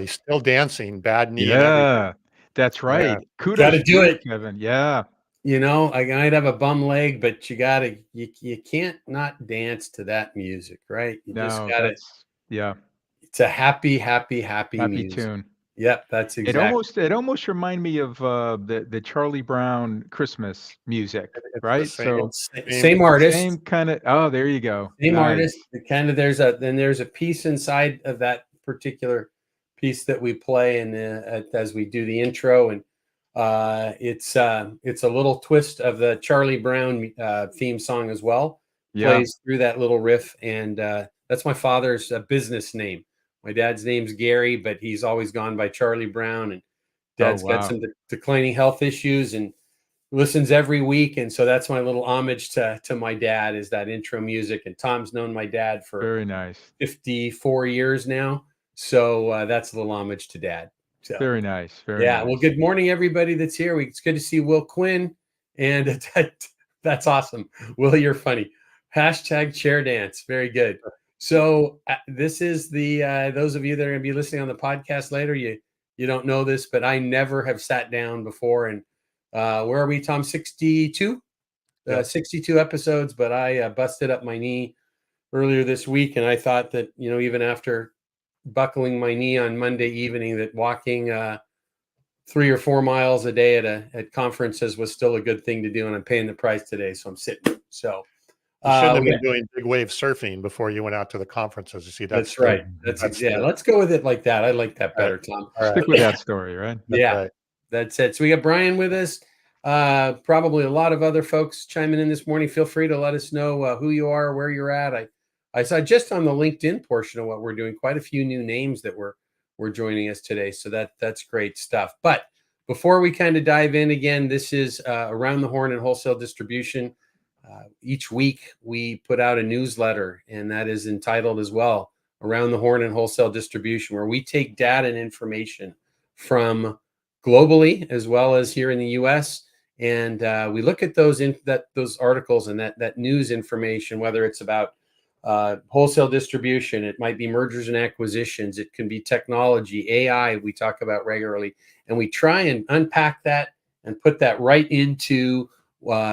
Really, still dancing, bad knee and everything. Yeah, that's Yeah. right. Got Kudos to to do you, it. Kevin. Yeah. I might have a bum leg, but you can't not dance to that music, right? You just No, got to. yeah, It's a happy, happy, happy happy music. tune. Yep, that's exactly. It almost reminded me of the Charlie Brown Christmas music, It's the right? same So same Same same artist, kind of. Oh, there you go. same artist. Nice. It kind of there's a piece inside of that particular piece that we play, and as we do the intro, and it's a little twist of the Charlie Brown theme song as well. Yeah. Plays through that little riff, and that's my father's business name. My dad's name's Gary, but he's always gone by Charlie Brown, and Oh, dad's got wow. some declining health issues and listens every week. And so that's my little homage to my dad, is that intro music. And Tom's known my dad for Very nice. 54 years now. So that's a little homage to dad. So Very nice. Very yeah, well, nice. good morning, everybody that's here. It's good to see Will Quinn. And that's awesome. Will, you're funny. Hashtag chair dance. Very good. So this is the those of you that are going to be listening on the podcast later, you don't know this, but I never have sat down before. And where are we, Tom? 62? Yep. 62 episodes, but I busted up my knee earlier this week. And I thought that, even after buckling my knee on Monday evening, that walking 3 or 4 miles a day at conferences was still a good thing to do. And I'm paying the price today. So I'm sitting. So You shouldn't have been doing big wave surfing before you went out to the conferences. You see, that's right. Let's go with it like that. I like that better, Tom. Stick with that story, right? Yeah, that's it. So we got Brian with us. Probably a lot of other folks chiming in this morning. Feel free to let us know who you are, where you're at. I saw just on the LinkedIn portion of what we're doing, quite a few new names that were joining us today. So that's great stuff. But before we kind of dive in again, this is Around the Horn and Wholesale Distribution. Each week we put out a newsletter, and that is entitled as well, Around the Horn and Wholesale Distribution, where we take data and information from globally as well as here in the US. And we look at those articles and that news information, whether it's about wholesale distribution, it might be mergers and acquisitions, it can be technology, AI, we talk about regularly, and we try and unpack that and put that right into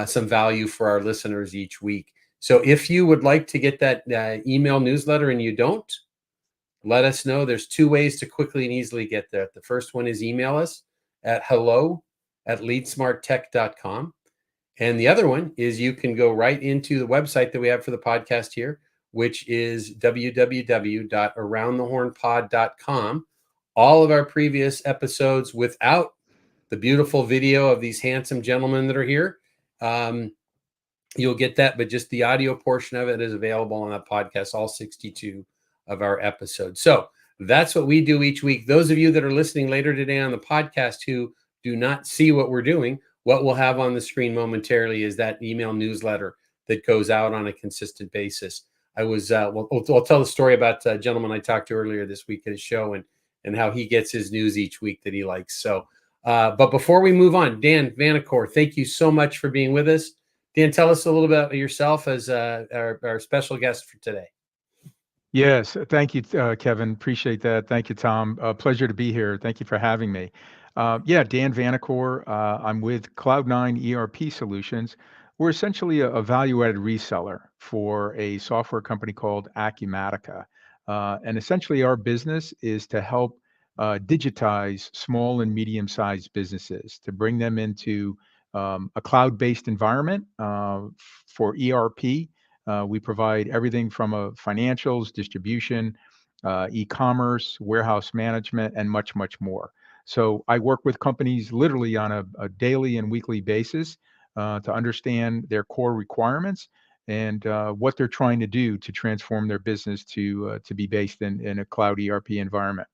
some value for our listeners each week. So if you would like to get that email newsletter and you don't, let us know. There's 2 ways to quickly and easily get that. The first one is email us at hello@leadsmarttech.com. And the other one is you can go right into the website that we have for the podcast here, which is www.aroundthehornpod.com. All of our previous episodes without the beautiful video of these handsome gentlemen that are here. You'll get that, but just the audio portion of it is available on that podcast, all 62 of our episodes. So that's what we do each week. Those of you that are listening later today on the podcast who do not see what we're doing, what we'll have on the screen momentarily is that email newsletter that goes out on a consistent basis. I'll tell the story about a gentleman I talked to earlier this week at his show and how he gets his news each week that he likes. So, but before we move on, Dan Vanacore, thank you so much for being with us. Dan, tell us a little bit about yourself as our special guest for today. Yes, thank you, Kevin. Appreciate that. Thank you, Tom. Pleasure to be here. Thank you for having me. Dan Vanacore. I'm with Cloud9 ERP Solutions. We're essentially a value-added reseller for a software company called Acumatica. And essentially our business is to help digitize small and medium-sized businesses, to bring them into a cloud-based environment for ERP. We provide everything from financials, distribution, e-commerce, warehouse management, and much, much more. So I work with companies literally on a daily and weekly basis to understand their core requirements and what they're trying to do to transform their business to be based in a cloud ERP environment.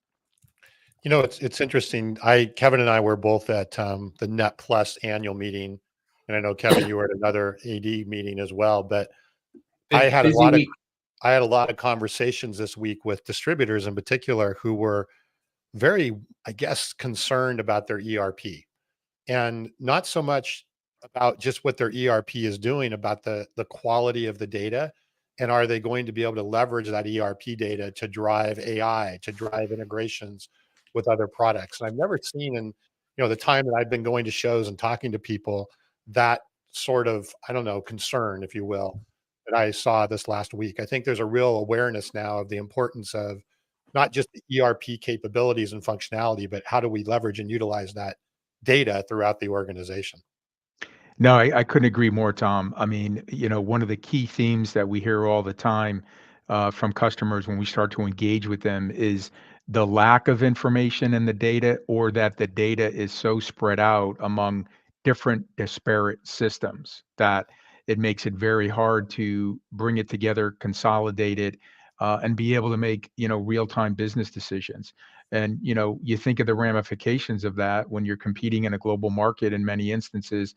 It's interesting. Kevin and I were both at the Net Plus annual meeting, and I know Kevin, you were at another AD meeting as well. But I had a lot of conversations this week with distributors in particular who were very, I guess, concerned about their ERP, and not so much about just what their ERP is doing, about the quality of the data, and are they going to be able to leverage that ERP data to drive AI, to drive integrations with other products. And I've never seen in, the time that I've been going to shows and talking to people, that sort of, I don't know, concern, if you will, that I saw this last week. I think there's a real awareness now of the importance of not just the ERP capabilities and functionality, but how do we leverage and utilize that data throughout the organization. No, I couldn't agree more, Tom. I mean, one of the key themes that we hear all the time from customers when we start to engage with them is the lack of information in the data, or that the data is so spread out among different disparate systems that it makes it very hard to bring it together, consolidate it, and be able to make, real-time business decisions. And, you think of the ramifications of that when you're competing in a global market in many instances.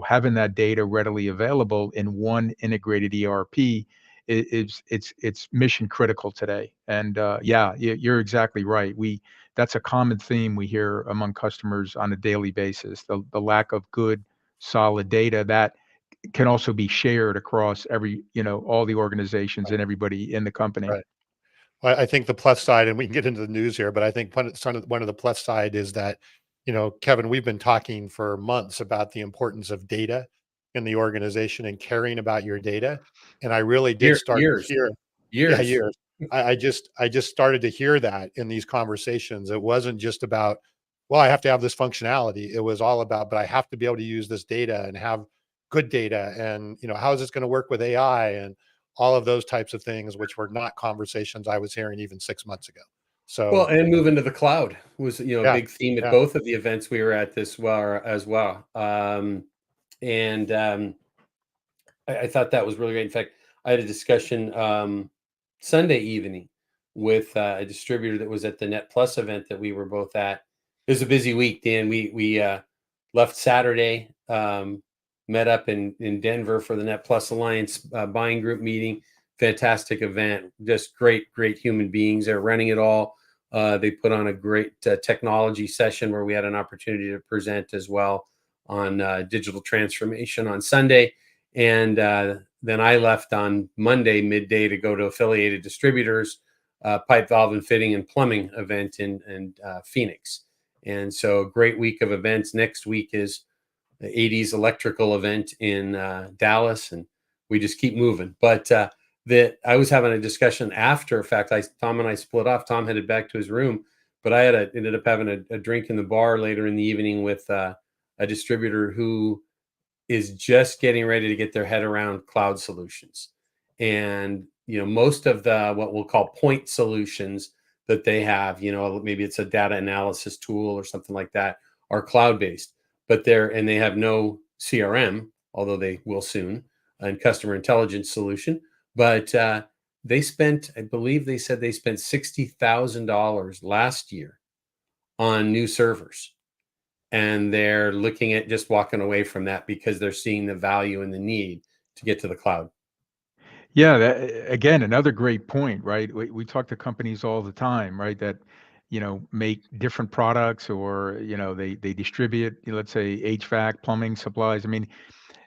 Having that data readily available in one integrated ERP it's mission critical today. And yeah, you're exactly right. That's a common theme we hear among customers on a daily basis. The lack of good, solid data that can also be shared across all the organizations Right. and everybody in the company. Right. Well, I think the plus side, and we can get into the news here, but I think one of the plus side is that, Kevin, we've been talking for months about the importance of data in the organization and caring about your data. And I really did start to Years, hear, yeah, years. years. I just started to hear that in these conversations. It wasn't just about, well, I have to have this functionality. It was all about, but I have to be able to use this data and have good data. And, how is this going to work with AI and all of those types of things, which were not conversations I was hearing even 6 months ago. Well, So and moving to the cloud was, a yeah, big theme at yeah, both of the events we were at this well as well. And I thought that was really great. In fact, I had a discussion Sunday evening with a distributor that was at the Net Plus event that we were both at. It was a busy week, Dan. We left Saturday, met up in Denver for the Net Plus Alliance buying group meeting. Fantastic event, just great human beings. They're running it all. They put on a great technology session where we had an opportunity to present as well on digital transformation on Sunday. And then I left on Monday midday to go to Affiliated Distributors pipe, valve, and fitting and plumbing event in Phoenix. And so a great week of events. Next week is the 80s electrical event in Dallas, and we just keep moving. But I was having a discussion after. In fact, Tom and I split off. Tom headed back to his room, but I ended up having a drink in the bar later in the evening with a distributor who is just getting ready to get their head around cloud solutions. And, most of the, what we'll call point solutions that they have, maybe it's a data analysis tool or something like that, are cloud-based, but they have no CRM, although they will soon, and customer intelligence solution. But I believe they said they spent $60,000 last year on new servers. And they're looking at just walking away from that because they're seeing the value and the need to get to the cloud. Yeah, again, another great point, right? We talk to companies all the time, right? That make different products, or they distribute, let's say HVAC, plumbing supplies. I mean,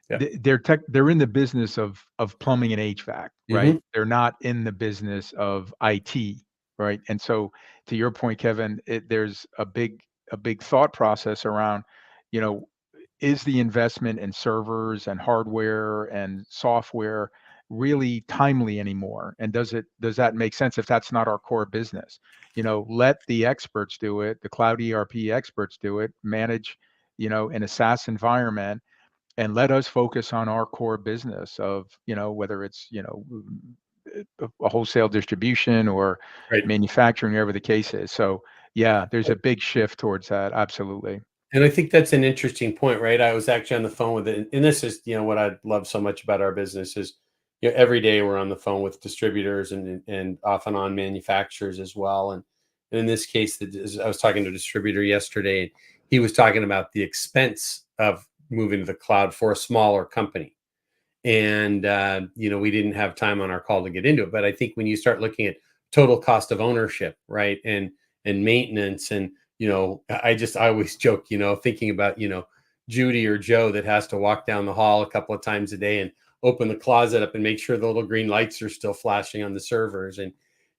Yeah. they're in the business of plumbing and HVAC, right? Mm-hmm. They're not in the business of IT, right? And so, to your point, Kevin, there's a big thought process around, you know, is the investment in servers and hardware and software really timely anymore? And does that make sense if that's not our core business? Let the experts do it, the cloud ERP experts do it, manage, in a SaaS environment, and let us focus on our core business of, whether it's, a wholesale distribution or Right. manufacturing, whatever the case is. So yeah, there's a big shift towards that. Absolutely. And I think that's an interesting point, right? I was actually on the phone with it. And this is, what I love so much about our business is, every day we're on the phone with distributors and off and on manufacturers as well. And in this case, I was talking to a distributor yesterday, and he was talking about the expense of moving to the cloud for a smaller company. And, we didn't have time on our call to get into it. But I think when you start looking at total cost of ownership, right, and maintenance, and, I always joke, thinking about, Judy or Joe that has to walk down the hall a couple of times a day and open the closet up and make sure the little green lights are still flashing on the servers. And,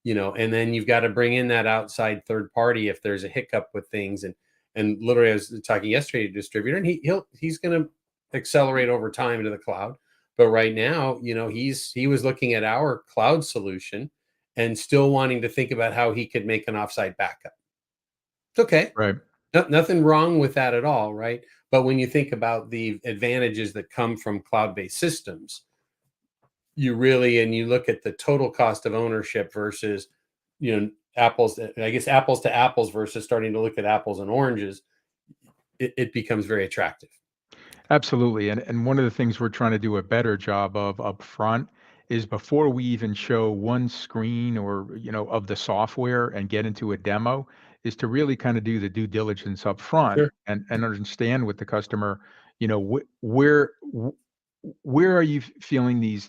and then you've got to bring in that outside third party if there's a hiccup with things. And literally, I was talking yesterday to a distributor, and he's going to accelerate over time to the cloud. But right now, he was looking at our cloud solution and still wanting to think about how he could make an offsite backup. It's okay. Right. Nothing wrong with that at all, right? But when you think about the advantages that come from cloud-based systems, you look at the total cost of ownership versus, apples to apples versus starting to look at apples and oranges, it becomes very attractive. Absolutely. And one of the things we're trying to do a better job of up front is before we even show one screen or, of the software and get into a demo, is to really kind of do the due diligence up front Sure. and understand with the customer, where are you feeling these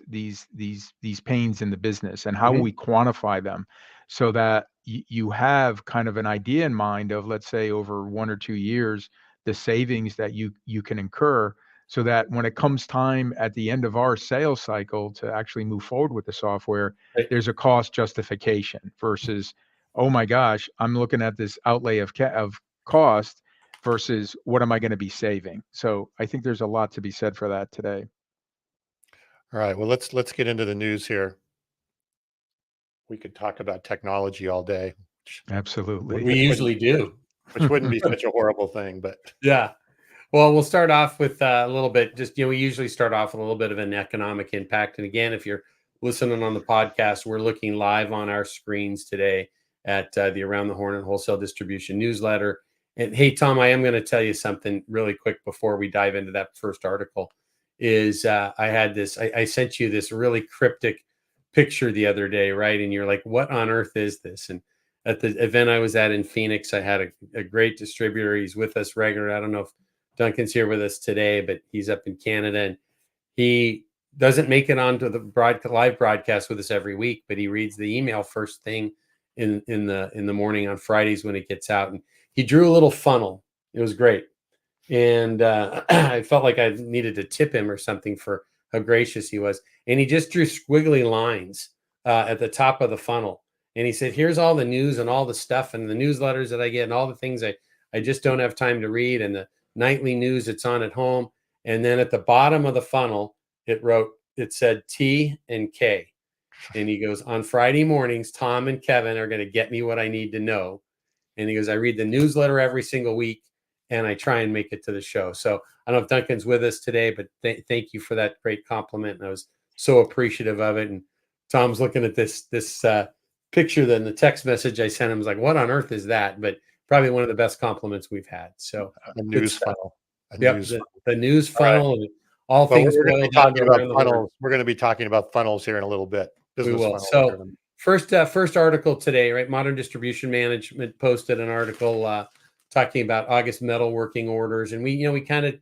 pains in the business, and how will we quantify them so that you have kind of an idea in mind of, let's say, over 1 or 2 years, the savings that you can incur, so that when it comes time at the end of our sales cycle to actually move forward with the software, Right. there's a cost justification versus, oh my gosh, I'm looking at this outlay of cost versus what am I going to be saving. So I think there's a lot to be said for that today. All right. Well, let's get into the news here. We could talk about technology all day. Absolutely. We usually do. Which wouldn't be such a horrible thing, but Yeah. Well, we'll start off with a little bit, just, we usually start off with a little bit of an economic impact. And again, if you're listening on the podcast, we're looking live on our screens today at the Around the Horn and Wholesale Distribution newsletter. And hey, Tom, I am going to tell you something really quick before we dive into that first article. I sent you this really cryptic picture the other day, right? And you're like, what on earth is this? And at the event I was at in Phoenix, I had a great distributor. He's with us regularly. I don't know if Duncan's here with us today, but he's up in Canada, and he doesn't make it onto the live broadcast with us every week, but he reads the email first thing in the morning on Fridays when it gets out. And he drew a little funnel. It was great. And I felt like I needed to tip him or something for how gracious he was. And he just drew squiggly lines at the top of the funnel. And he said, here's all the news and all the stuff and the newsletters that I get and all the things I just don't have time to read, and the nightly news that's on at home. And then at the bottom of the funnel, it said T and K. And he goes, on Friday mornings, Tom and Kevin are going to get me what I need to know. And he goes, I read the newsletter every single week, and I try and make it to the show. So I don't know if Duncan's with us today, but thank you for that great compliment. And I was so appreciative of it. And Tom's looking at this picture, then the text message I sent him was like, what on earth is that? But probably one of the best compliments we've had. So a news funnel. The news funnel, and all Well, things we're going to be boiled down talking to about around the horn. funnels. We're going to be talking about funnels here in a little bit. We Business will. funnels. So first article today, right? Modern Distribution Management posted an article talking about August metalworking orders, and we kind of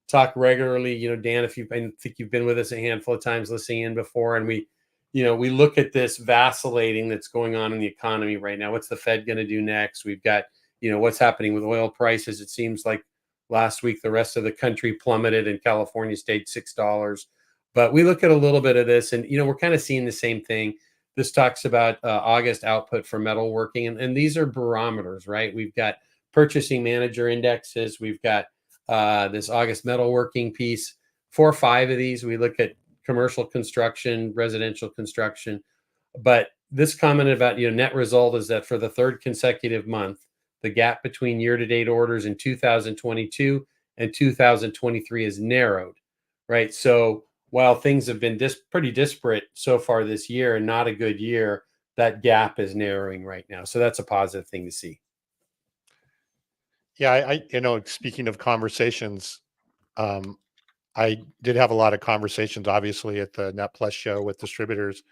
talk regularly. Dan, I think you've been with us a handful of times listening in before, and we look at this vacillating that's going on in the economy right now. What's the Fed going to do next? We've got what's happening with oil prices. It seems like last week the rest of the country plummeted and California stayed $6. But we look at a little bit of this, and we're kind of seeing the same thing. This talks about August output for metalworking, and these are barometers, right? We've got purchasing manager indexes. We've got this August metalworking piece. 4 or 5 of these. We look at commercial construction, residential construction. But this comment about net result is that for the third consecutive month, the gap between year-to-date orders in 2022 and 2023 is narrowed, right? So while things have been pretty disparate so far this year and not a good year, that gap is narrowing right now. So that's a positive thing to see. Yeah, I speaking of conversations, I did have a lot of conversations, obviously, at the Net Plus show with distributors,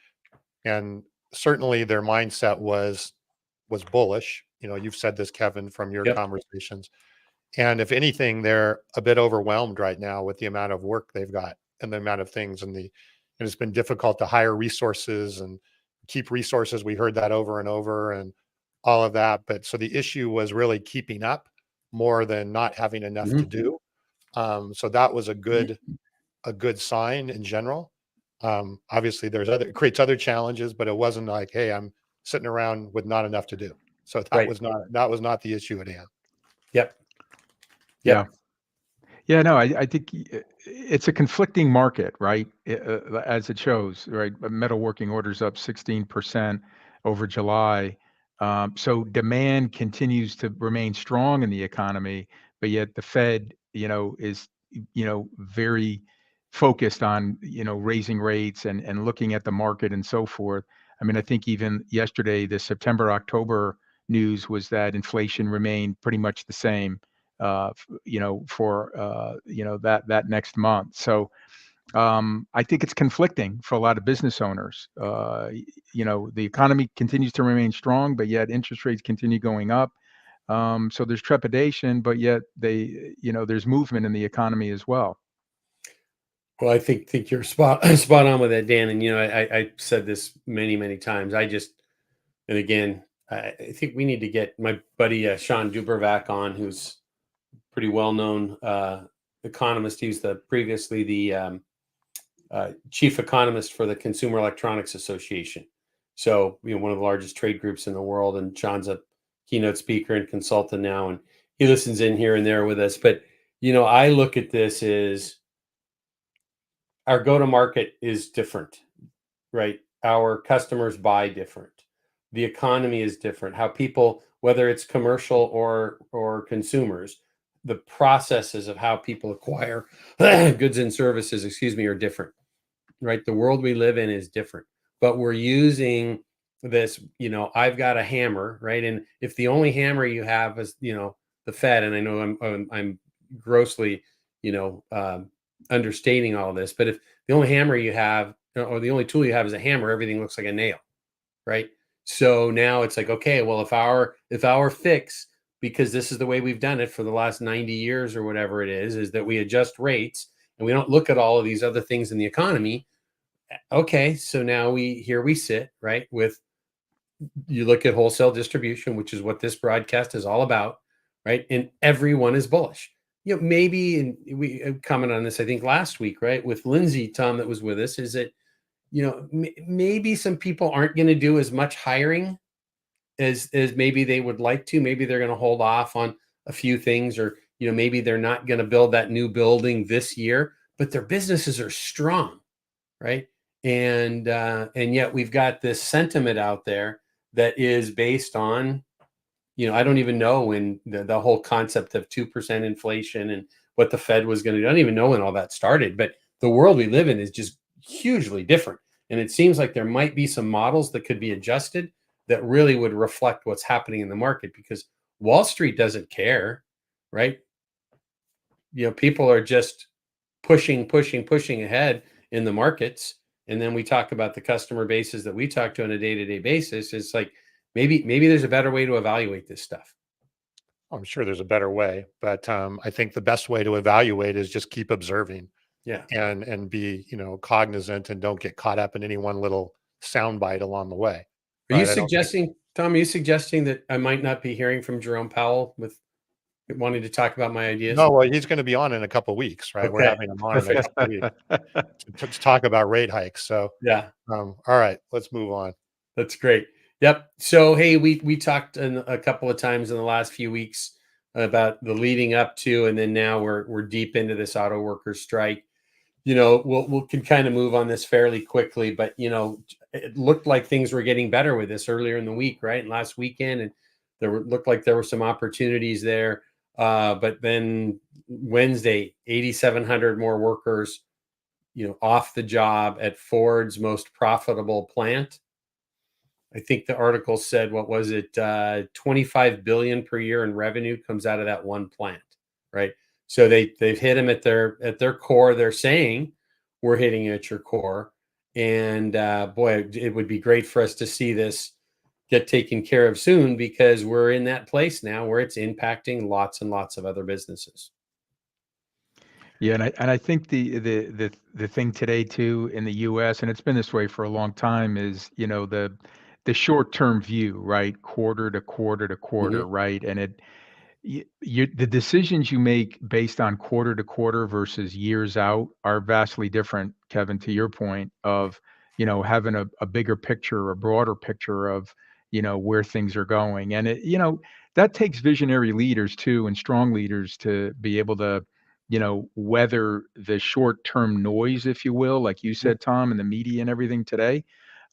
and certainly their mindset was bullish. You've said this, Kevin, from your conversations. And if anything, they're a bit overwhelmed right now with the amount of work they've got and the amount of things, and it's been difficult to hire resources and keep resources. We heard that over and over and all of that. But so the issue was really keeping up more than not having enough to do. So that was a good sign in general. Obviously it creates other challenges, but it wasn't like, hey, I'm sitting around with not enough to do. So that Right. was not the issue at hand. Yep. Yeah. Yeah, no, I think it's a conflicting market, right? As it shows, right? Metalworking orders up 16% over July. So demand continues to remain strong in the economy, but yet the Fed, is, very focused on, raising rates and looking at the market and so forth. I mean, I think even yesterday, the September, October news was that inflation remained pretty much the same for that next month. So I think it's conflicting for a lot of business owners. The economy continues to remain strong, but yet interest rates continue going up. So there's trepidation, but yet there's movement in the economy as well. Well, I think you're spot on with that, Dan. And I said this many times. And again, I think we need to get my buddy Sean Dubervac on, who's pretty well-known economist. He was previously the chief economist for the Consumer Electronics Association. So, one of the largest trade groups in the world. And Sean's a keynote speaker and consultant now, and he listens in here and there with us. But, I look at this as our go-to-market is different, right? Our customers buy different. The economy is different. How people, whether it's commercial or consumers, the processes of how people acquire goods and services, are different, right? The world we live in is different, but we're using this, I've got a hammer, right? And if the only hammer you have is, the Fed, and I know I'm grossly, understating all this, but if the only hammer you have, or the only tool you have is a hammer, everything looks like a nail, right? So now it's like, okay, well, if our fix, because this is the way we've done it for the last 90 years or whatever it is that we adjust rates and we don't look at all of these other things in the economy. Okay, so now we sit, right, with, you look at wholesale distribution, which is what this broadcast is all about, right? And everyone is bullish. Maybe, and we commented on this, I think last week, right, with Lindsay, Tom, that was with us, is that, maybe some people aren't going to do as much hiring as maybe they would like to. Maybe they're going to hold off on a few things, or, maybe they're not going to build that new building this year, but their businesses are strong, right? And yet we've got this sentiment out there that is based on, I don't even know when the whole concept of 2% inflation and what the Fed was going to do. I don't even know when all that started, but the world we live in is just hugely different. And it seems like there might be some models that could be adjusted that really would reflect what's happening in the market, because Wall Street doesn't care, right? People are just pushing ahead in the markets. And then we talk about the customer bases that we talk to on a day-to-day basis. It's like, maybe there's a better way to evaluate this stuff. I'm sure there's a better way, but I think the best way to evaluate is just keep observing. Yeah. And be, cognizant, and don't get caught up in any one little soundbite along the way. Are you suggesting, Tom, that I might not be hearing from Jerome Powell with wanting to talk about my ideas? No, well, he's going to be on in a couple of weeks, right? Okay. We're having him on in a couple of weeks to talk about rate hikes. So yeah. All right, let's move on. That's great. Yep. So, hey, we talked a couple of times in the last few weeks about the leading up to, and then now we're deep into this auto workers strike. We'll can kind of move on this fairly quickly, but it looked like things were getting better with this earlier in the week, right? And last weekend, and looked like there were some opportunities there. But then Wednesday, 8,700 more workers, off the job at Ford's most profitable plant. I think the article said, what was it? 25 billion per year in revenue comes out of that one plant, right? So they've hit them at their core. They're saying, we're hitting you at your core. And boy, it would be great for us to see this get taken care of soon, because we're in that place now where it's impacting lots and lots of other businesses. Yeah, and I think the thing today too in the U.S., and it's been this way for a long time, is the short-term view, right? Quarter to quarter to quarter, Mm-hmm. right? And the decisions you make based on quarter to quarter versus years out are vastly different, Kevin, to your point of, having a bigger picture, a broader picture of, where things are going. And that takes visionary leaders too, and strong leaders to be able to, weather the short-term noise, if you will, like you said, Tom, and the media and everything today.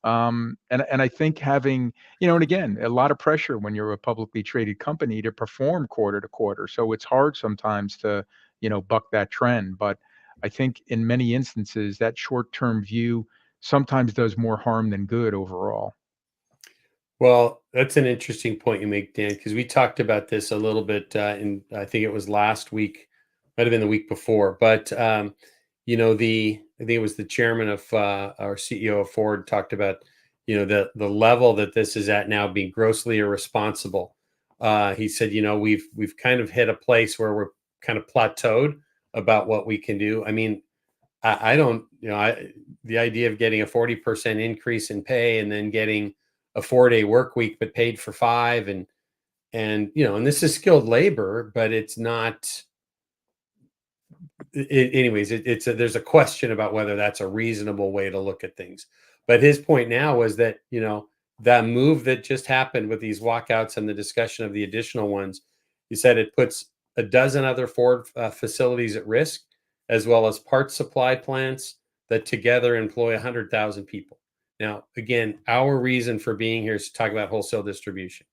And I think having, and again, a lot of pressure when you're a publicly traded company to perform quarter to quarter. So it's hard sometimes to, buck that trend. But I think in many instances, that short-term view sometimes does more harm than good overall. Well, that's an interesting point you make, Dan, because we talked about this a little bit I think it was last week, might have been the week before, but I think it was the chairman of our CEO of Ford talked about, the level that this is at now being grossly irresponsible. He said, we've kind of hit a place where we're kind of plateaued about what we can do. I mean, I don't, the idea of getting a 40% increase in pay and then getting a 4-day work week, but paid for 5. And this is skilled labor, but it's not, anyways, there's a question about whether that's a reasonable way to look at things. But his point now was that, that move that just happened with these walkouts and the discussion of the additional ones, he said it puts a dozen other Ford facilities at risk, as well as parts supply plants that together employ 100,000 people. Now, again, our reason for being here is to talk about wholesale distribution.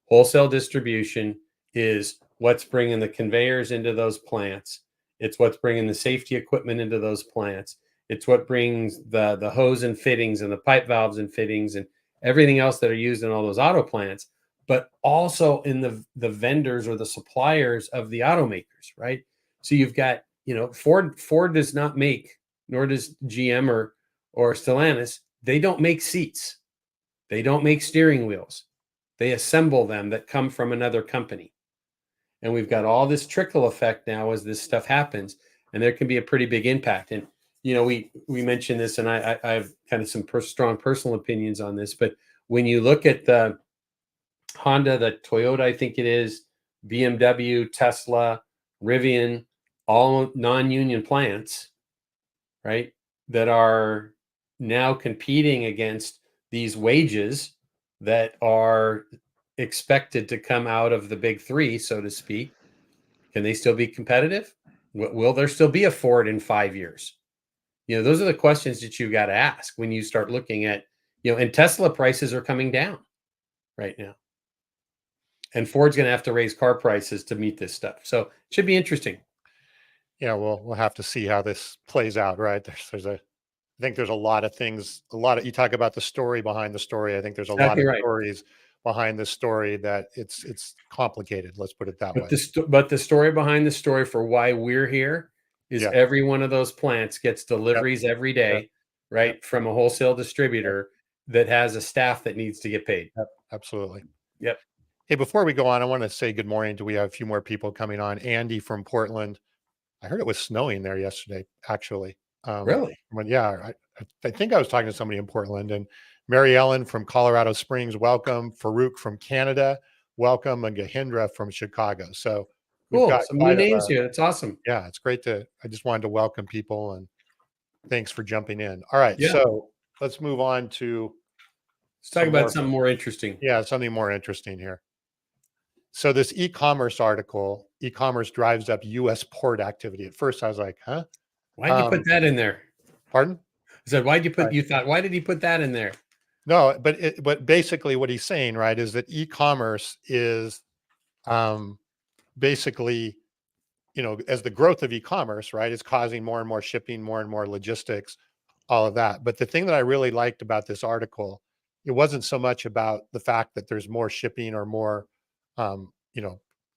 Wholesale distribution is what's bringing the conveyors into those plants. It's what's bringing the safety equipment into those plants. It's what brings the hose and fittings and the pipe valves and fittings and everything else that are used in all those auto plants, but also in the vendors or the suppliers of the automakers, right? So you've got, Ford does not make, nor does GM or Stellantis, they don't make seats. They don't make steering wheels. They assemble them that come from another company. And we've got all this trickle effect now as this stuff happens, and there can be a pretty big impact. And we mentioned this, and I have kind of some strong personal opinions on this. But when you look at the Honda, the Toyota, I think it is, BMW, Tesla, Rivian, all non-union plants, right, that are now competing against these wages that are expected to come out of the big three, so to speak. Can they still be competitive? Will there still be a Ford in 5 years? Those are the questions that you've got to ask when you start looking at, and Tesla prices are coming down right now. And Ford's going to have to raise car prices to meet this stuff. So it should be interesting. Yeah, we'll have to see how this plays out, right? I think there's a lot of things, you talk about the story behind the story. I think there's a lot of stories behind this story that it's complicated. Let's put it that way. But the story behind the story for why we're here is every one of those plants gets deliveries every day, right? From a wholesale distributor that has a staff that needs to get paid. Yep. Absolutely. Yep. Hey, before we go on, I want to say good morning. Do we have a few more people coming on? Andy from Portland. I heard it was snowing there yesterday, actually. Really? I think I was talking to somebody in Portland. And Mary Ellen from Colorado Springs, welcome. Farouk from Canada, welcome. And Gahindra from Chicago. So we've got some new names here. That's awesome. Yeah, it's great I just wanted to welcome people, and thanks for jumping in. All right, so let's move on to talk about something more interesting. Yeah, something more interesting here. So this e-commerce article, e-commerce drives up U.S. port activity. At first I was like, huh? Why'd you put that in there? Pardon? I said, why did he put that in there? No, but basically what he's saying, right, is that e-commerce is basically, as the growth of e-commerce, right, is causing more and more shipping, more and more logistics, all of that. But the thing that I really liked about this article, it wasn't so much about the fact that there's more shipping or more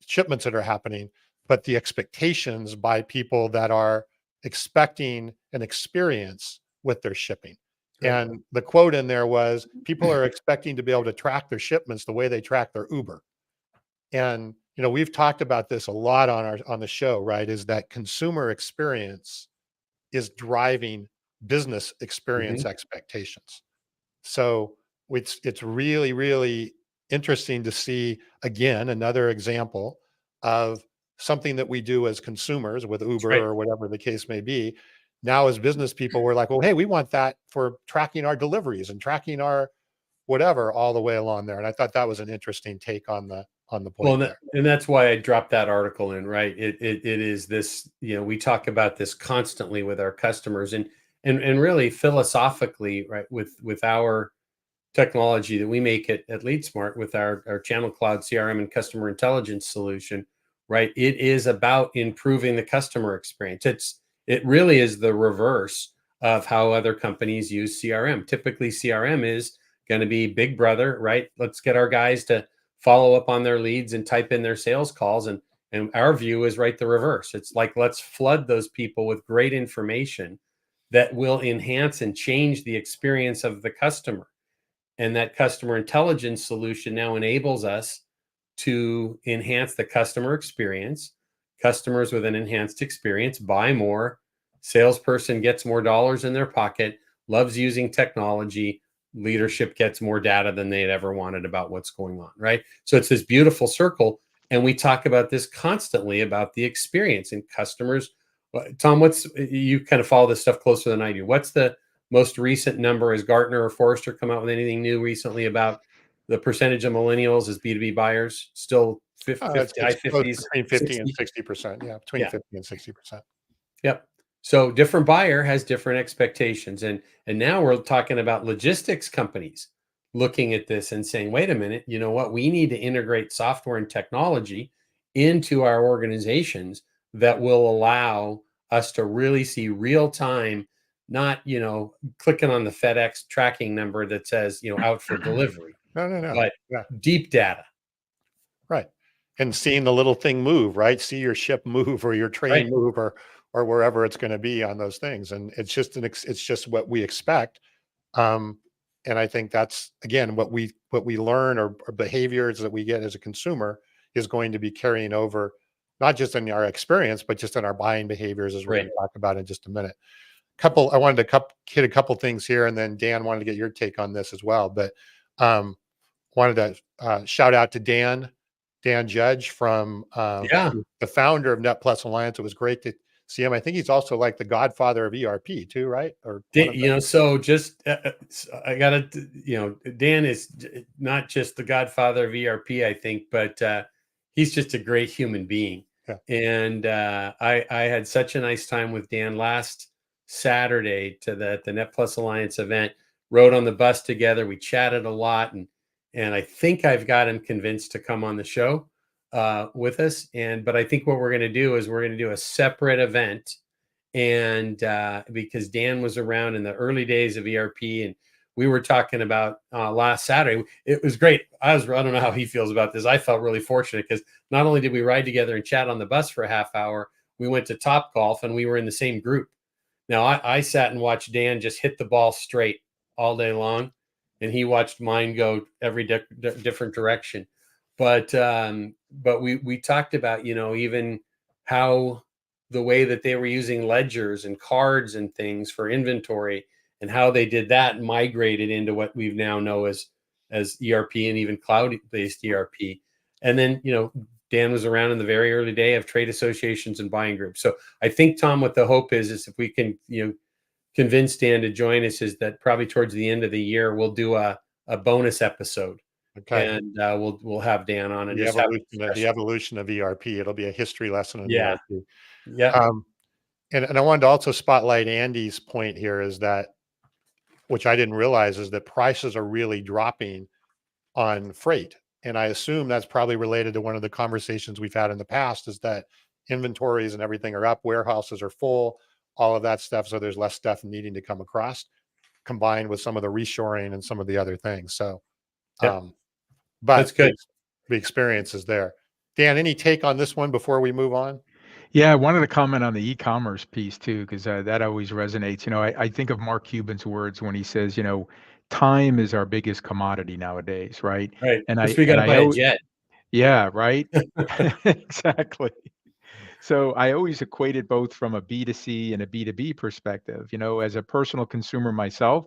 shipments that are happening, but the expectations by people that are expecting an experience with their shipping. And the quote in there was, people are expecting to be able to track their shipments the way they track their Uber. And, we've talked about this a lot on the show, right? Is that consumer experience is driving business experience expectations. So it's really, really interesting to see, again, another example of something that we do as consumers with Uber or whatever the case may be. Now, as business people, we're like, well, hey, we want that for tracking our deliveries and tracking our whatever, all the way along there. And I thought that was an interesting take on the point Well, there. and that's why I dropped that article in, right? It is this, we talk about this constantly with our customers, and really philosophically, right, with our technology that we make at LeadSmart with our Channel Cloud CRM and customer intelligence solution, right? It is about improving the customer experience. It really is the reverse of how other companies use CRM. Typically, CRM is going to be big brother, right? Let's get our guys to follow up on their leads and type in their sales calls. And our view is right the reverse. It's like, let's flood those people with great information that will enhance and change the experience of the customer. And that customer intelligence solution now enables us to enhance the customer experience. Customers with an enhanced experience buy more. Salesperson gets more dollars in their pocket, loves using technology. Leadership gets more data than they'd ever wanted about what's going on, right? So it's this beautiful circle. And we talk about this constantly about the experience and customers. Tom, you kind of follow this stuff closer than I do. What's the most recent number? Has Gartner or Forrester come out with anything new recently about the percentage of millennials as B2B buyers? Still 50, high 50s, between 50 and 60? 60%. Yeah, between 50 and 60%. Yep. So different buyer has different expectations. And now we're talking about logistics companies looking at this and saying, wait a minute, you know what? We need to integrate software and technology into our organizations that will allow us to really see real time, not, clicking on the FedEx tracking number that says, out for delivery, No. but Yeah. deep data. Right. And seeing the little thing move, right? See your ship move or your train Right. move or wherever it's going to be on those things. And it's just it's just what we expect. And I think that's again what we learn or behaviors that we get as a consumer is going to be carrying over, not just in our experience, but just in our buying behaviors, as we're going Right. to talk about in just a minute. I wanted to hit a couple things here, and then Dan wanted to get your take on this as well. But wanted to shout out to Dan Judge from Yeah. the founder of Net Plus Alliance. It was great to see him. I think he's also like the godfather of ERP too, right? Or one of them. So just I gotta, Dan is not just the godfather of ERP, I think, but he's just a great human being. Yeah. And I had such a nice time with Dan last Saturday to the Net Plus Alliance event. Rode on the bus together. We chatted a lot, and I think I've got him convinced to come on the show with us. But I think what we're going to do is we're going to do a separate event. And because Dan was around in the early days of ERP, and we were talking about last Saturday, it was great. I don't know how he feels about this. I felt really fortunate because not only did we ride together and chat on the bus for a half hour, we went to Top Golf and we were in the same group. Now I sat and watched Dan just hit the ball straight all day long, and he watched mine go every different direction. But we talked about even how the way that they were using ledgers and cards and things for inventory, and how they did that migrated into what we now know as ERP and even cloud-based ERP. And then, Dan was around in the very early day of trade associations and buying groups. So I think, Tom, what the hope is if we can, convince Dan to join us, is that probably towards the end of the year, we'll do a bonus episode. Okay. And we'll have Dan on and the evolution of ERP. It'll be a history lesson in ERP. Yeah. And I wanted to also spotlight Andy's point here is that, which I didn't realize, is that prices are really dropping on freight. And I assume that's probably related to one of the conversations we've had in the past, is that inventories and everything are up, warehouses are full, all of that stuff. So there's less stuff needing to come across, combined with some of the reshoring and some of the other things. So, Yep. but That's good. The experience is there. Dan, any take on this one before we move on? Yeah, I wanted to comment on the e-commerce piece too, because that always resonates. I think of Mark Cuban's words when he says, time is our biggest commodity nowadays, right? Right. And Because we got to buy a jet. yeah, right. Exactly. So I always equated both from a B2C and a B2B perspective. As a personal consumer myself,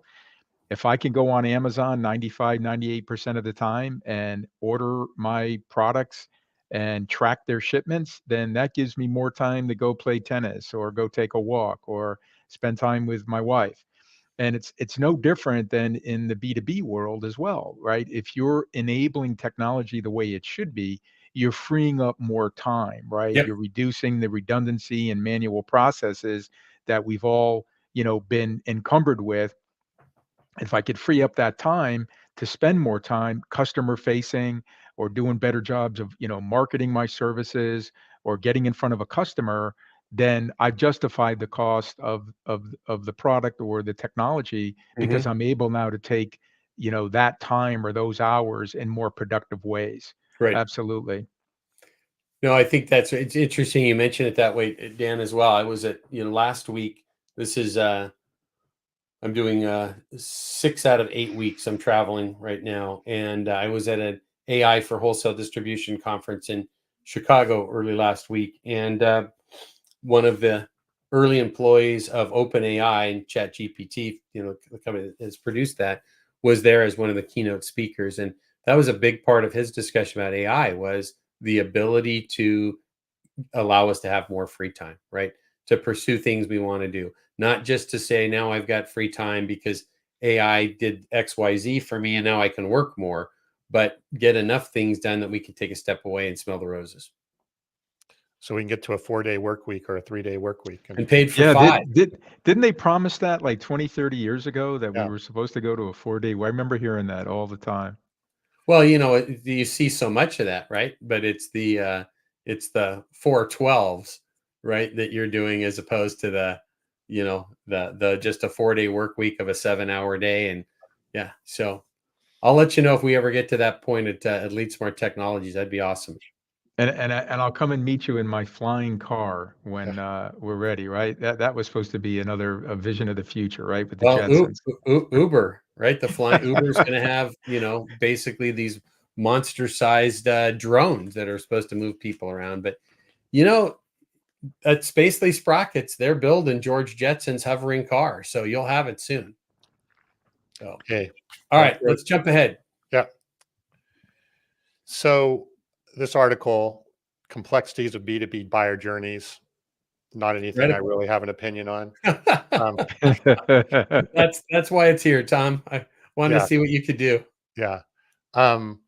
if I can go on Amazon 95, 98% of the time and order my products and track their shipments, then that gives me more time to go play tennis or go take a walk or spend time with my wife. And it's no different than in the B2B world as well, right? If you're enabling technology the way it should be, you're freeing up more time, right? Yep. You're reducing the redundancy and manual processes that we've all, been encumbered with. If I could free up that time to spend more time customer facing or doing better jobs of, marketing my services or getting in front of a customer, then I've justified the cost of the product or the technology because Hmm. I'm able now to take, that time or those hours in more productive ways. Right. Absolutely. No, I think it's interesting you mentioned it that way, Dan, as well. I was at, last week. This is I'm doing 6 out of 8 weeks. I'm traveling right now, and I was at an AI for wholesale distribution conference in Chicago early last week, and one of the early employees of OpenAI and ChatGPT, the company that has produced that, was there as one of the keynote speakers, and that was a big part of his discussion about AI was the ability to allow us to have more free time, right? To pursue things we want to do, not just to say, now I've got free time because AI did XYZ for me and now I can work more, but get enough things done that we can take a step away and smell the roses. So we can get to a 4-day work week or a 3-day work week. And paid for Yeah, five. didn't they promise that like 20, 30 years ago that we Yeah. were supposed to go to a 4-day? I remember hearing that all the time. Well, you see so much of that, right? But it's the 412s, right, that you're doing as opposed to the just a 4-day work week of a 7-hour day. And yeah, so I'll let you know if we ever get to that point at Lead Smart Technologies. That'd be awesome. And I'll come and meet you in my flying car when, we're ready, right? That was supposed to be another a vision of the future, right, with the Well, Jetsons. Uber, right? The flying Uber's going to have, basically these monster-sized drones that are supposed to move people around. But you know, at Spacely Sprockets, they're building George Jetson's hovering car, so you'll have it soon. So, Okay. all Well, right, good. let's jump ahead. Yeah. So this article, complexities of B2B buyer journeys, not anything I Incredible. really have an opinion on. Um, That's why it's here, Tom. I wanted to yeah, see what you could do. yeah. Um,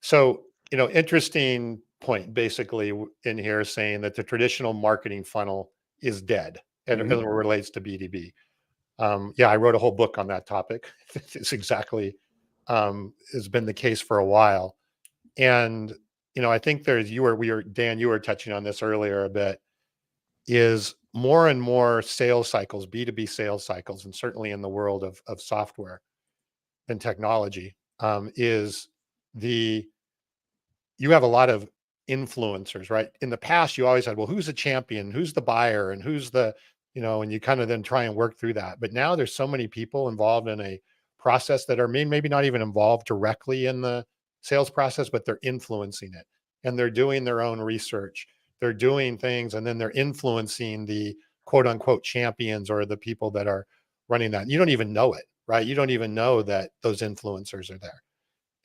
so, interesting point basically in here saying that the traditional marketing funnel is dead and as Mhm. it relates to B2B. Yeah, I wrote a whole book on that topic. It's exactly has been the case for a while. And, I think Dan, you were touching on this earlier a bit, is more and more sales cycles, B2B sales cycles, and certainly in the world of software and technology, is the you have a lot of influencers, right? In the past, you always had, well, who's the champion, who's the buyer, and who's the, and you kind of then try and work through that. But now there's so many people involved in a process that are maybe not even involved directly in the sales process, but they're influencing it and they're doing their own research. They're doing things and then they're influencing the quote unquote champions or the people that are running that. You don't even know it, right? You don't even know that those influencers are there.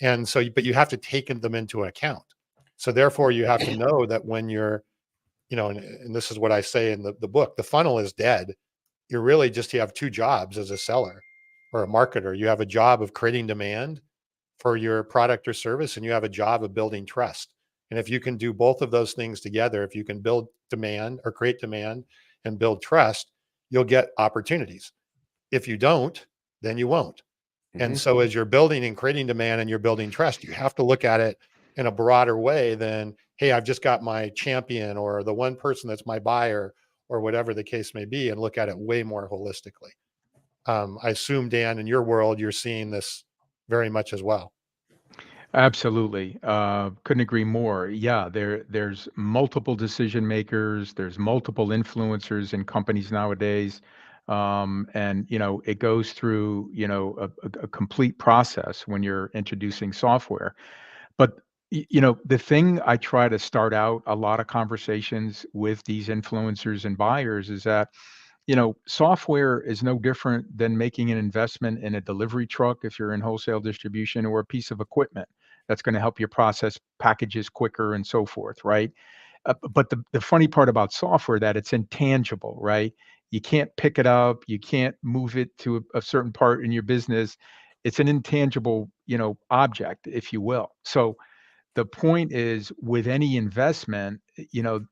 And so, but you have to take them into account. So therefore, you have to know that when you're, and this is what I say in the book, the funnel is dead. You're really just, you have two jobs as a seller or a marketer. You have a job of creating demand for your product or service, and you have a job of building trust. And if you can do both of those things together, if you can build demand or create demand and build trust, you'll get opportunities. If you don't, then you won't. And Mhm. so as you're building and creating demand and you're building trust, you have to look at it in a broader way than, hey, I've just got my champion or the one person that's my buyer or whatever the case may be, and look at it way more holistically. I assume, Dan, in your world, you're seeing this very much as well. Absolutely. Couldn't agree more. Yeah, there's multiple decision makers, there's multiple influencers in companies nowadays. And it goes through, a complete process when you're introducing software. But the thing I try to start out a lot of conversations with these influencers and buyers is that software is no different than making an investment in a delivery truck if you're in wholesale distribution or a piece of equipment that's going to help you process packages quicker and so forth, right? But the funny part about software that it's intangible, right? You can't pick it up, you can't move it to a certain part in your business. It's an intangible, object, if you will. So the point is, with any investment,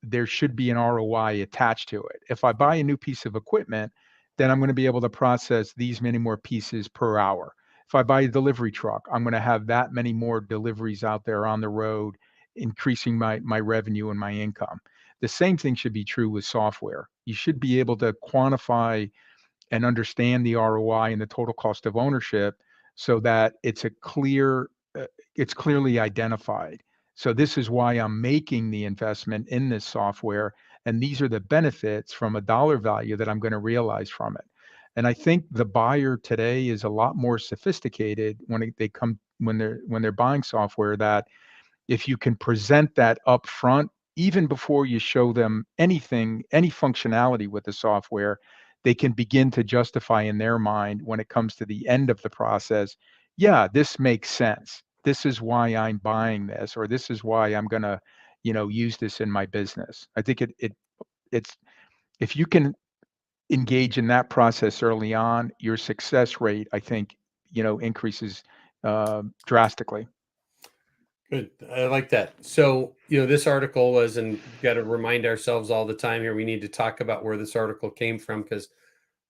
there should be an ROI attached to it. If I buy a new piece of equipment, then I'm going to be able to process these many more pieces per hour. If I buy a delivery truck, I'm going to have that many more deliveries out there on the road, increasing my revenue and my income. The same thing should be true with software. You should be able to quantify and understand the ROI and the total cost of ownership so that it's clearly identified. So this is why I'm making the investment in this software, and these are the benefits from a dollar value that I'm going to realize from it. And I think the buyer today is a lot more sophisticated when they're buying software, that if you can present that up front, even before you show them anything, any functionality with the software, they can begin to justify in their mind when it comes to the end of the process. Yeah, this makes sense. This is why I'm buying this, or this is why I'm going to, use this in my business. I think it's if you can engage in that process early on, your success rate, I think, increases drastically. Good. I like that. So, this article was, and got to remind ourselves all the time here, we need to talk about where this article came from, because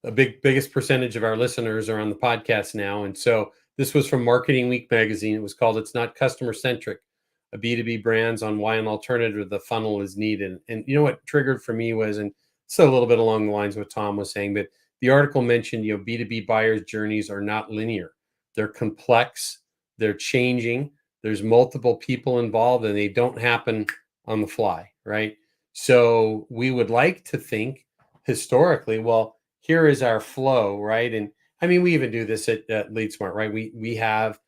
the biggest percentage of our listeners are on the podcast now. And so this was from Marketing Week magazine. It was called "It's Not Customer Centric, a B2B Brands on Why an Alternative to the Funnel is Needed." And what triggered for me was, and it's a little bit along the lines of what Tom was saying, but the article mentioned, B2B buyers' journeys are not linear. They're complex, they're changing, there's multiple people involved, and they don't happen on the fly, right? So we would like to think historically, well, here is our flow, right? And I mean, we even do this at LeadSmart, right? We have,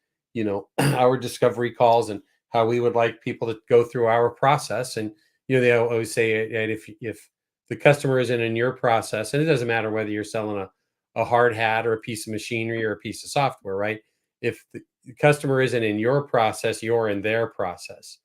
our discovery calls and how we would like people to go through our process. And, they always say that if the customer isn't in your process, and it doesn't matter whether you're selling a hard hat or a piece of machinery or a piece of software, right? If the customer isn't in your process, you're in their process.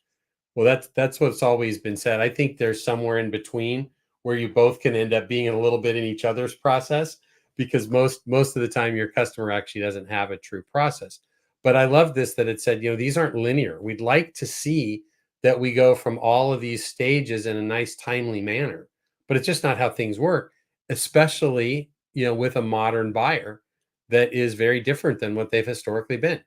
Well, that's what's always been said. I think there's somewhere in between where you both can end up being a little bit in each other's process, because most of the time your customer actually doesn't have a true process. But I love this, that it said, these aren't linear. We'd like to see that we go from all of these stages in a nice, timely manner, but it's just not how things work, especially, with a modern buyer that is very different than what they've historically been.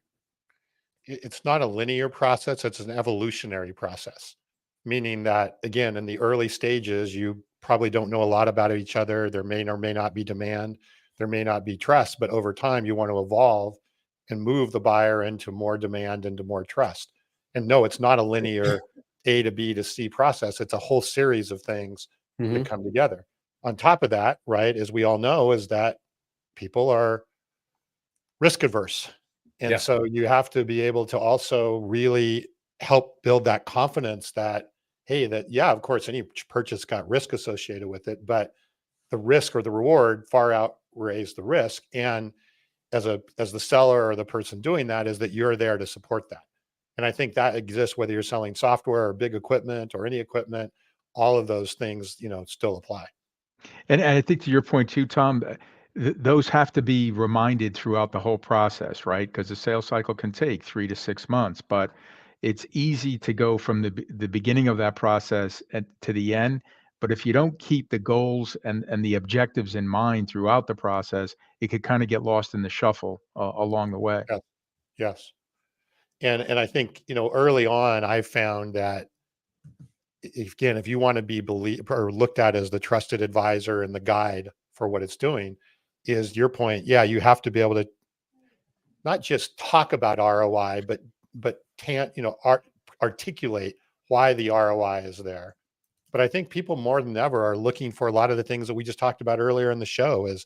It's not a linear process, it's an evolutionary process, meaning that, again, in the early stages, you probably don't know a lot about each other. There may or may not be demand, there may not be trust, but over time, you want to evolve and move the buyer into more demand, into more trust. And no, it's not a linear A to B to C process. It's a whole series of things that Mm-hmm. come together. On top of that, right, as we all know, is that people are risk averse. And Yeah. so you have to be able to also really help build that confidence that, hey, that, yeah, of course, any purchase got risk associated with it, but the risk or the reward far outweighs the risk. And as the seller or the person doing that, is that you're there to support that. And I think that exists whether you're selling software or big equipment or any equipment, all of those things, still apply. And I think, to your point too, Tom, those have to be reminded throughout the whole process, right? Because the sales cycle can take 3 to 6 months, but it's easy to go from the beginning of that process to the end. But if you don't keep the goals and the objectives in mind throughout the process, it could kind of get lost in the shuffle along the way. Yes. Yes. And I think, early on, I found that, again, if you want to be believed or looked at as the trusted advisor and the guide for what it's doing, is your point. Yeah, you have to be able to not just talk about ROI, but can't, articulate why the ROI is there. But I think people more than ever are looking for a lot of the things that we just talked about earlier in the show. Is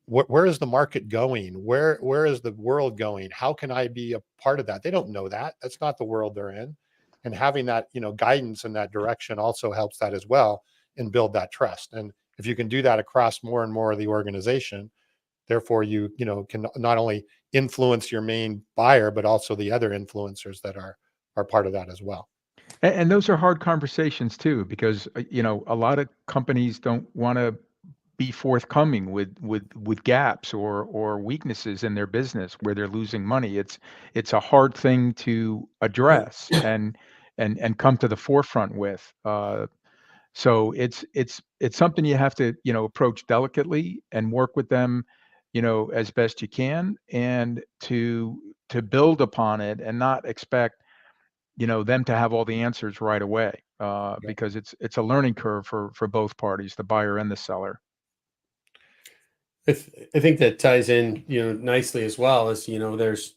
where is the market going? Where is the world going? How can I be a part of that? They don't know that. That's not the world they're in. And having that, guidance in that direction also helps that as well, and build that trust. And if you can do that across more and more of the organization, therefore can not only influence your main buyer, but also the other influencers that are part of that as well. And those are hard conversations too, because a lot of companies don't want to be forthcoming with gaps or weaknesses in their business where they're losing money. It's a hard thing to address and come to the forefront with. So it's something you have to approach delicately and work with them, as best you can, and to build upon it and not expect them to have all the answers right away, because it's a learning curve for both parties, the buyer and the seller. I think that ties in, nicely as well as, there's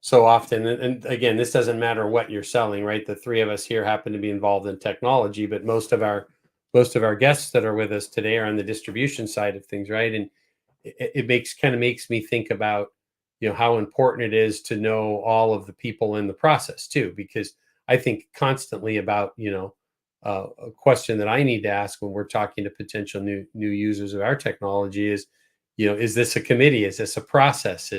so often, and again, this doesn't matter what you're selling, right? The three of us here happen to be involved in technology, but most of our guests that are with us today are on the distribution side of things, right? And it makes me think about, how important it is to know all of the people in the process too, because I think constantly about, a question that I need to ask when we're talking to potential new users of our technology is, is this a committee? Is this a process?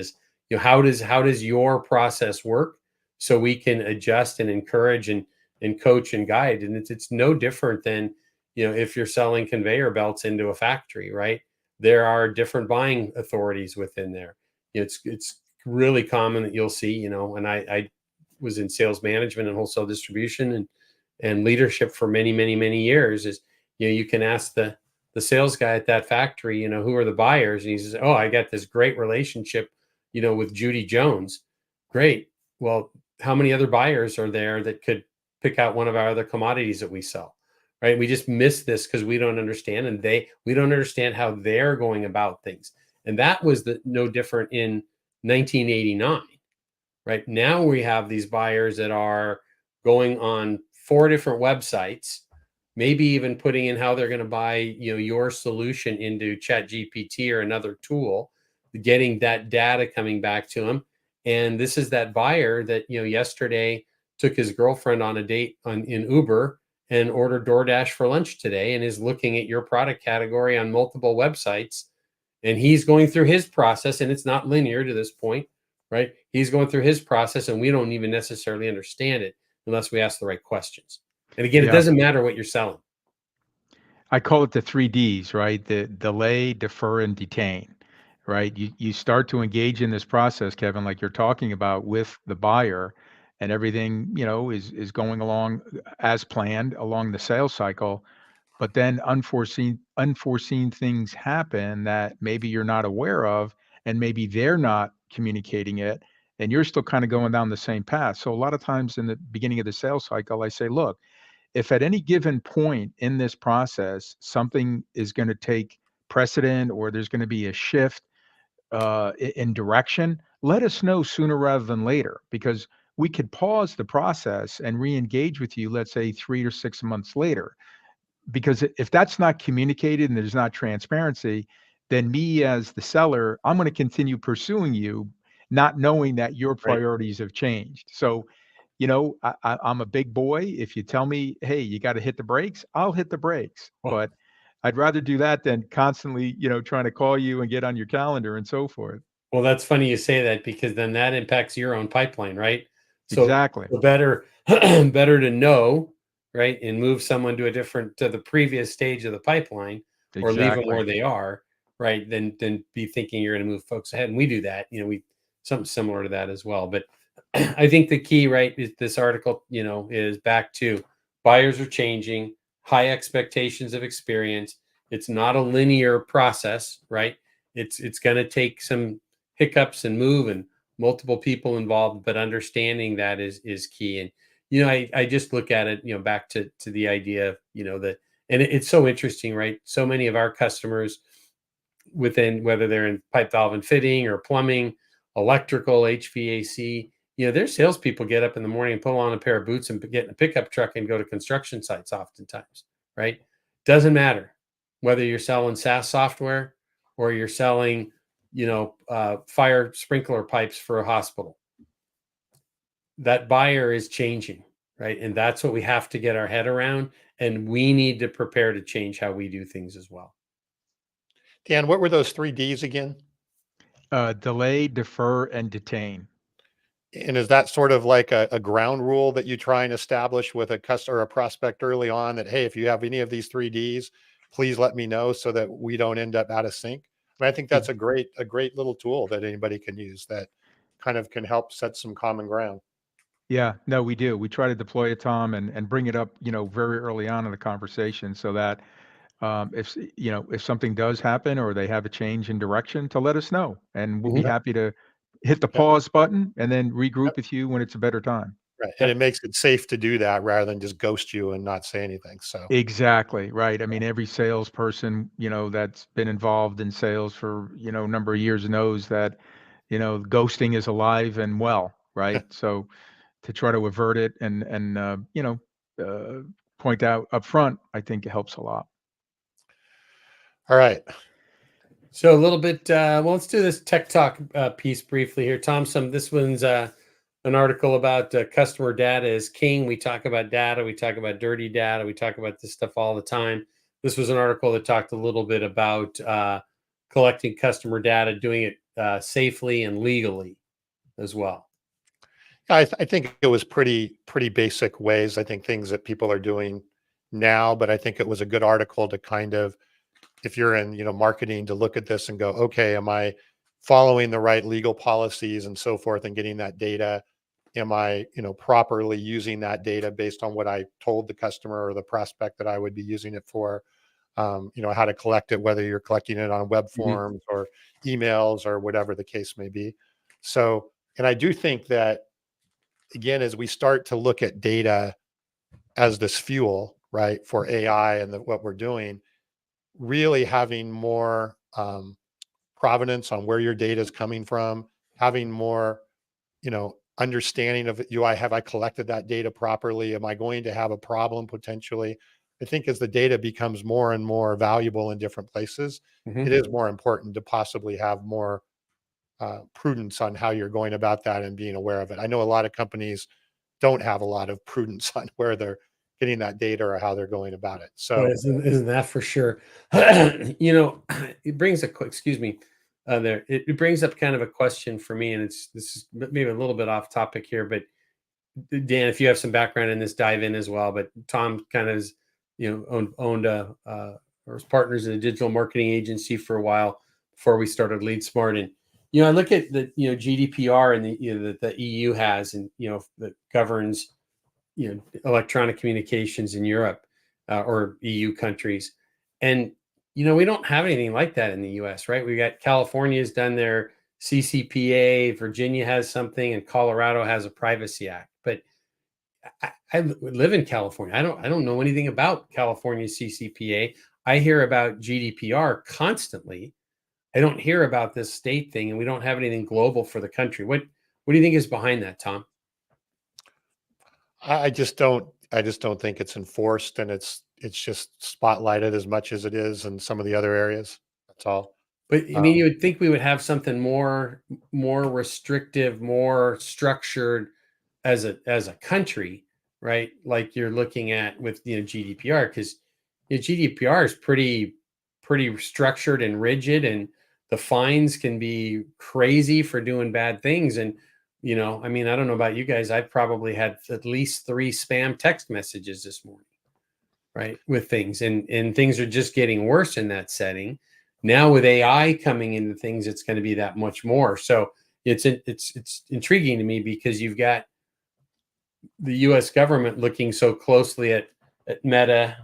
How does your process work, so we can adjust and encourage and coach and guide? And it's no different than, if you're selling conveyor belts into a factory, right? There are different buying authorities within there. It's really common that you'll see, and I was in sales management and wholesale distribution and leadership for many, many, many years. Is, you can ask the sales guy at that factory, who are the buyers, and he says, "Oh, I got this great relationship, with Judy Jones." Great. Well, how many other buyers are there that could pick out one of our other commodities that we sell? Right? We just miss this because we don't understand, and we don't understand how they're going about things. And that was no different in 1989. Right now, we have these buyers that are going on 4 different websites, maybe even putting in how they're going to buy, your solution into Chat GPT or another tool, getting that data coming back to them. And this is that buyer that, yesterday took his girlfriend on a date in Uber and ordered DoorDash for lunch today, and is looking at your product category on multiple websites. And he's going through his process, and it's not linear to this point, right? He's going through his process, and we don't even necessarily understand it unless we ask the right questions. And again, it Yeah. doesn't matter what you're selling. I call it the 3 Ds, right? The delay, defer, and detain, right? You start to engage in this process, Kevin, like you're talking about with the buyer, and everything, is going along as planned along the sales cycle. But then unforeseen things happen that maybe you're not aware of, and maybe they're not communicating it, and you're still kind of going down the same path. So a lot of times in the beginning of the sales cycle, I say, look, if at any given point in this process something is going to take precedent, or there's going to be a shift in direction, let us know sooner rather than later, because we could pause the process and re-engage with you, let's say 3 or 6 months later. Because if that's not communicated and there's not transparency, then me as the seller, I'm going to continue pursuing you, not knowing that your Right. priorities have changed. So, I'm a big boy. If you tell me, hey, you got to hit the brakes, I'll hit the brakes. Well, But I'd rather do that than constantly, trying to call you and get on your calendar and so forth. well, that's funny you say that, because then that impacts your own pipeline, right? So, Exactly. better better to know, right, and move someone to the previous stage of the pipeline, or leave them Exactly. where they are, right, than be thinking you're going to move folks ahead. And we do that, we something similar to that as well. But I think the key, right, is this article, is back to buyers are changing, high expectations of experience. It's not a linear process, right? It's going to take some hiccups and move and multiple people involved, but understanding that is key. And I just look at it, back to the idea of, that, and it's so interesting, right? So many of our customers, within, whether they're in pipe, valve, and fitting, or plumbing, electrical, HVAC, their salespeople get up in the morning and put on a pair of boots and get in a pickup truck and go to construction sites oftentimes, right? Doesn't matter whether you're selling SaaS software or you're selling, fire sprinkler pipes for a hospital. That buyer is changing, right? And that's what we have to get our head around. And we need to prepare to change how we do things as well. Dan, what were those 3 Ds again? Delay, defer, and detain. And is that sort of like a ground rule that you try and establish with a customer or a prospect early on that, hey, if you have any of these 3Ds, please let me know so that we don't end up out of sync? I think that's a great little tool that anybody can use that kind of can help set some common ground. Yeah, no, we do. We try to deploy it, Tom, and bring it up, very early on in the conversation so that if something does happen or they have a change in direction, to let us know, and we'll be Mhm. happy to hit the Yep, pause button and then regroup yep, with you when it's a better time. right. And Yep. it makes it safe to do that rather than just ghost you and not say anything. So Exactly, right. I mean, every salesperson, that's been involved in sales for, a number of years knows that, ghosting is alive and well, right? So to try to avert it and uh, point out up front, I think it helps a lot. all right. So a little bit. Well, let's do this tech talk piece briefly here, Tom. This one's an article about customer data is king. We talk about data. We talk about dirty data. We talk about this stuff all the time. This was an article that talked a little bit about collecting customer data, doing it safely and legally as well. I think it was pretty basic ways. I think things that people are doing now, but I think it was a good article to kind of, if you're in marketing, to look at this and go, okay, am I following the right legal policies and so forth and getting that data? Am I properly using that data based on what I told the customer or the prospect that I would be using it for? How to collect it, whether you're collecting it on web Mhm. forms or emails or whatever the case may be. So, and I do think that, again, as we start to look at data as this fuel, right, for AI and what we're doing, really having more provenance on where your data is coming from, having more, understanding of, have I collected that data properly? Am I going to have a problem potentially? I think as the data becomes more and more valuable in different places, it Mhm. is more important to possibly have more prudence on how you're going about that and being aware of it. I know a lot of companies don't have a lot of prudence on where they're getting that data or how they're going about it. Well, So, isn't that for sure? It brings excuse me, there. It brings up kind of a question for me, and this is maybe a little bit off topic here, but Dan, if you have some background in this, dive in as well. But Tom kind of, owned or was partners in a digital marketing agency for a while before we started Lead Smart. And I look at the GDPR and that the EU has, and that governs electronic communications in Europe or EU countries, and we don't have anything like that in the U.S. Right? We got California's done their CCPA, Virginia has something, and Colorado has a Privacy Act. But I live in California. I don't know anything about California CCPA. I hear about GDPR constantly. I don't hear about this state thing, and we don't have anything global for the country. What do you think is behind that, Tom? I just don't think it's enforced, and it's just spotlighted as much as it is in some of the other areas. That's all. But I mean, you would think we would have something more restrictive, more structured as a country, right? Like you're looking at with GDPR, because GDPR is pretty structured and rigid, and the fines can be crazy for doing bad things. And I mean, I don't know about you guys. I've probably had at least 3 spam text messages this morning, right, with things, and things are just getting worse in that setting. Now with AI coming into things, it's going to be that much more. So it's intriguing to me, because you've got the US government looking so closely at Meta,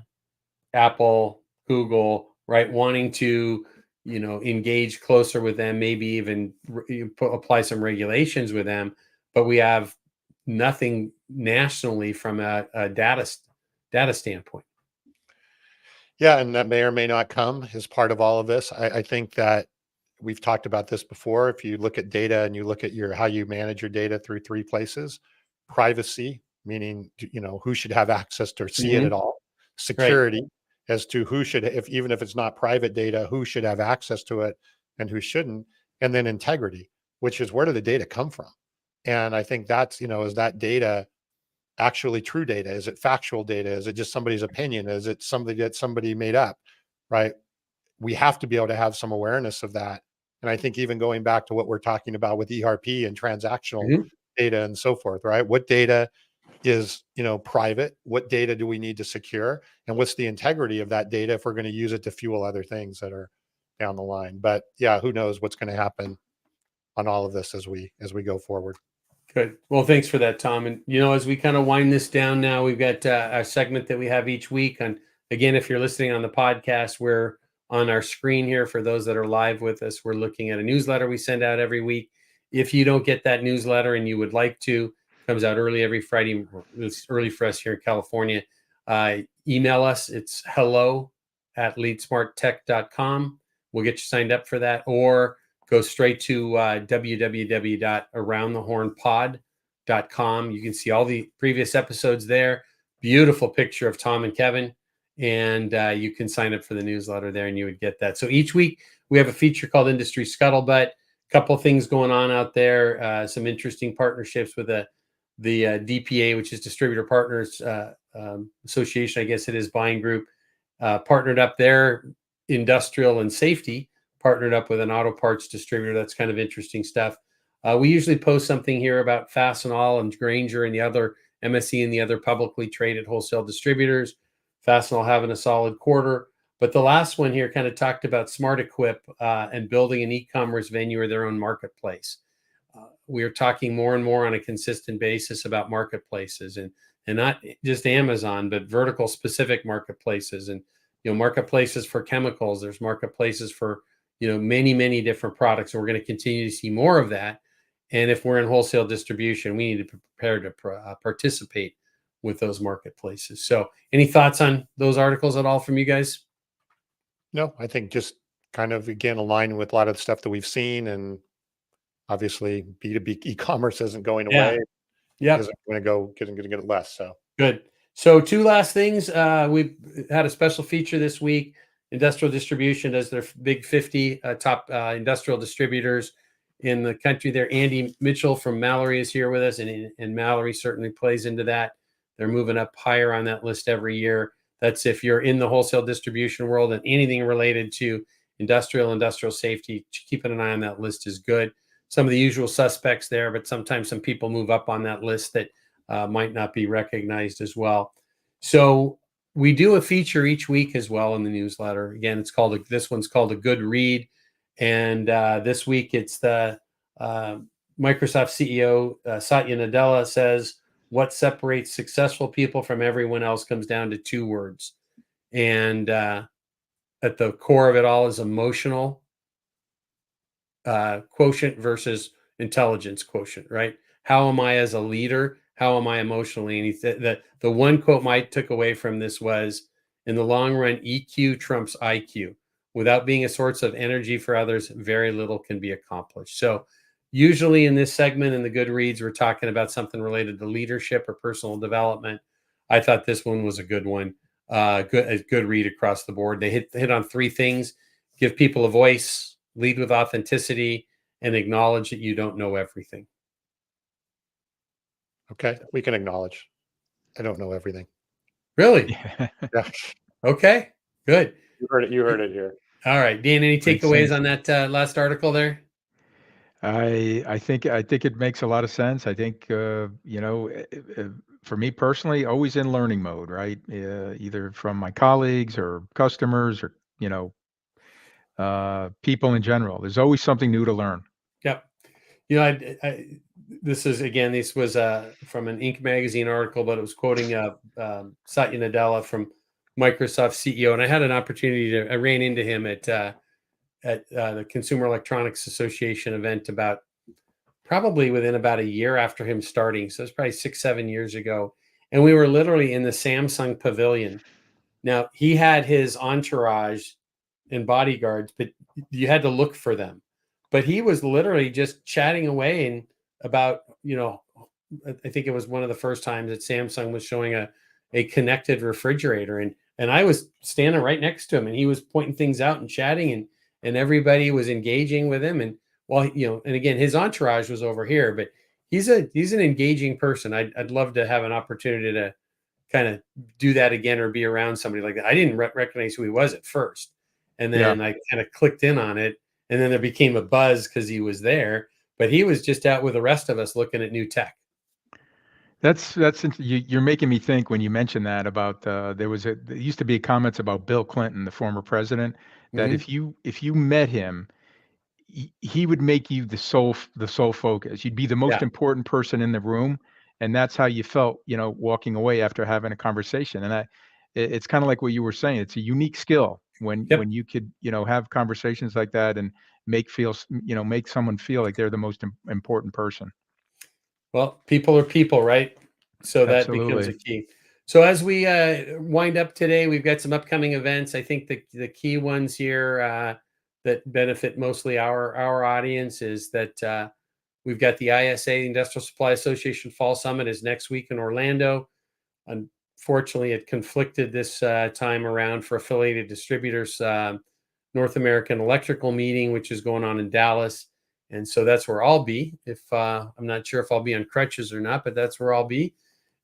Apple, Google, right, wanting to engage closer with them, maybe even apply some regulations with them, but we have nothing nationally from a data standpoint. Yeah, and that may or may not come as part of all of this. I think that we've talked about this before. If you look at data and you look at how you manage your data through 3 places: privacy, meaning who should have access to see it Hmm. at all; Right. security, as to who should, if even if it's not private data, who should have access to it and who shouldn't; and then integrity, which is where did the data come from? And I think that's is that data actually true data? Is it factual data? Is it just somebody's opinion? Is it something that somebody made up? Right? We have to be able to have some awareness of that. And I think even going back to what we're talking about with ERP and transactional Mhm. data and so forth, right? What data is, private? What data do we need to secure? And what's the integrity of that data if we're going to use it to fuel other things that are down the line? But yeah, who knows what's going to happen on all of this as we go forward. Good. Well, thanks for that, Tom. And as we kind of wind this down now, we've got our segment that we have each week. And again, if you're listening on the podcast, we're on our screen here. For those that are live with us, we're looking at a newsletter we send out every week. If you don't get that newsletter and you would like to, comes out early every Friday. It's early for us here in California. Email us. It's hello@leadsmarttech.com. We'll get you signed up for that, or go straight to www.aroundthehornpod.com. You can see all the previous episodes there. Beautiful picture of Tom and Kevin. And you can sign up for the newsletter there and you would get that. So each week we have a feature called Industry Scuttlebutt. A couple of things going on out there. Some interesting partnerships with the DPA, which is Distributor Partners Association, I guess it is, buying group, partnered up there. Industrial and Safety partnered up with an auto parts distributor. That's kind of interesting stuff. We usually post something here about Fastenal and Grainger and the other MSC and the other publicly traded wholesale distributors. Fastenal having a solid quarter. But the last one here kind of talked about Smart Equip and building an e-commerce venue or their own marketplace. We are talking more and more on a consistent basis about marketplaces and not just Amazon, but vertical specific marketplaces and marketplaces for chemicals. There's marketplaces for many, many different products. And we're going to continue to see more of that. And if we're in wholesale distribution, we need to be prepared to participate with those marketplaces. So any thoughts on those articles at all from you guys? No, I think just kind of, again, aligning with a lot of the stuff that we've seen. And obviously B2B e-commerce isn't going away. Yeah. Isn't going to get less. So good. So two last things. We've had a special feature this week. Industrial Distribution does their big 50 top industrial distributors in the country there. Andy Mitchell from Mallory is here with us, and Mallory certainly plays into that. They're moving up higher on that list every year. That's if you're in the wholesale distribution world and anything related to industrial safety, keeping an eye on that list is good. Some of the usual suspects there, but sometimes some people move up on that list that might not be recognized as well. So we do a feature each week as well in the newsletter. Again, this one's called A Good Read. And this week it's the Microsoft CEO, Satya Nadella, says, what separates successful people from everyone else comes down to two words. And at the core of it all is emotional quotient versus intelligence quotient, right? How am I as a leader? How am I emotionally? And the one quote I took away from this was, in the long run, EQ trumps IQ. Without being a source of energy for others, very little can be accomplished. So usually in this segment in the Good Reads, we're talking about something related to leadership or personal development. I thought this one was a good one. A good read across the board. They hit on three things: give people a voice, lead with authenticity, and acknowledge that you don't know everything. Okay, we can acknowledge I don't know everything. Really? Yeah. Okay, good. You heard it here. All right, Dan, any takeaways on that last article there? I think it makes a lot of sense. I think for me personally, always in learning mode, right? Either from my colleagues or customers or people in general. There's always something new to learn. Yep. This was from an Inc. magazine article, but it was quoting Satya Nadella from Microsoft CEO, and I had an opportunity I ran into him at the Consumer Electronics Association event probably within about a year after him starting. So it's probably 6-7 years ago. And we were literally in the Samsung pavilion. Now, he had his entourage and bodyguards, but you had to look for them. But he was literally just chatting away and about, I think it was one of the first times that Samsung was showing a connected refrigerator. And I was standing right next to him, and he was pointing things out and chatting, and everybody was engaging with him. And and again, his entourage was over here, but he's an engaging person. I'd love to have an opportunity to kind of do that again or be around somebody like that. I didn't recognize who he was at first. And then I kind of clicked in on it, and then there became a buzz because he was there. but he was just out with the rest of us looking at new tech. You're making me think when you mentioned that about there used to be comments about Bill Clinton, the former president, that Mhm. if you met him, he would make you the sole focus. You'd be the most Yeah. important person in the room, and that's how you felt, walking away after having a conversation. And it's kind of like what you were saying. It's a unique skill when Yep. you could, have conversations like that and make someone feel like they're the most important person. Well, people are people, right? So that becomes Absolutely. a key. So as we wind up today, we've got some upcoming events. I think the key ones here that benefit mostly our audience is that we've got the ISA, Industrial Supply Association Fall Summit is next week in Orlando. Unfortunately, it conflicted this time around for affiliated distributors, North American Electrical meeting, which is going on in Dallas. And so that's where I'll be. If I'm not sure if I'll be on crutches or not, but that's where I'll be.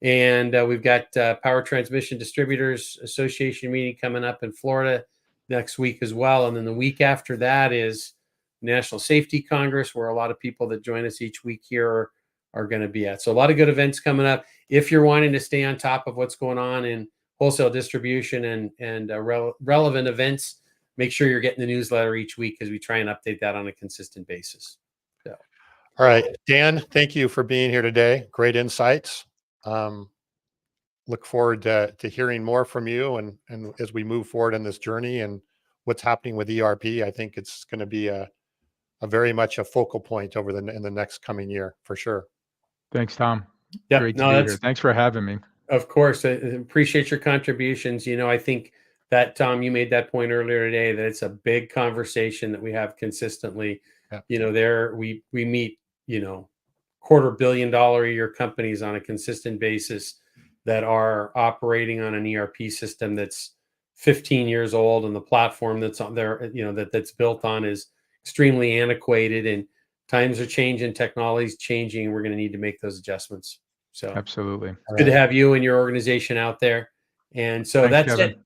And we've got Power Transmission Distributors Association meeting coming up in Florida next week as well. And then the week after that is National Safety Congress, where a lot of people that join us each week here are going to be at. So a lot of good events coming up. If you're wanting to stay on top of what's going on in wholesale distribution and relevant events, make sure you're getting the newsletter each week because we try and update that on a consistent basis. So. All right, Dan, thank you for being here today. Great insights. Look forward to hearing more from you and as we move forward in this journey and what's happening with ERP. I think it's going to be a very much a focal point in the next coming year for sure. Thanks, Tom. Yeah, Great to be here. Thanks for having me. Of course, I appreciate your contributions. I think that, Tom, you made that point earlier today that it's a big conversation that we have consistently. Yeah. We meet, $250 million a year companies on a consistent basis that are operating on an ERP system that's 15 years old, and the platform that's on there, that's built on is extremely antiquated, and times are changing, technology's changing, and we're going to need to make those adjustments. So absolutely. Good to have you and your organization out there. And so Thanks, that's Kevin. it.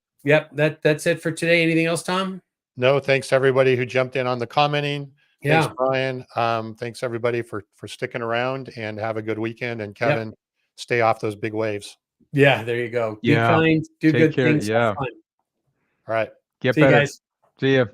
Yep. That's it for today. Anything else, Tom? No, thanks everybody who jumped in on the commenting. Yeah. Thanks, Brian. Thanks everybody for sticking around, and have a good weekend. And Kevin, stay off those big waves. Yeah, there you go. Be Yeah. kind, do Take good care. things, have Yeah. fun. All right. Get See you better. guys. See ya.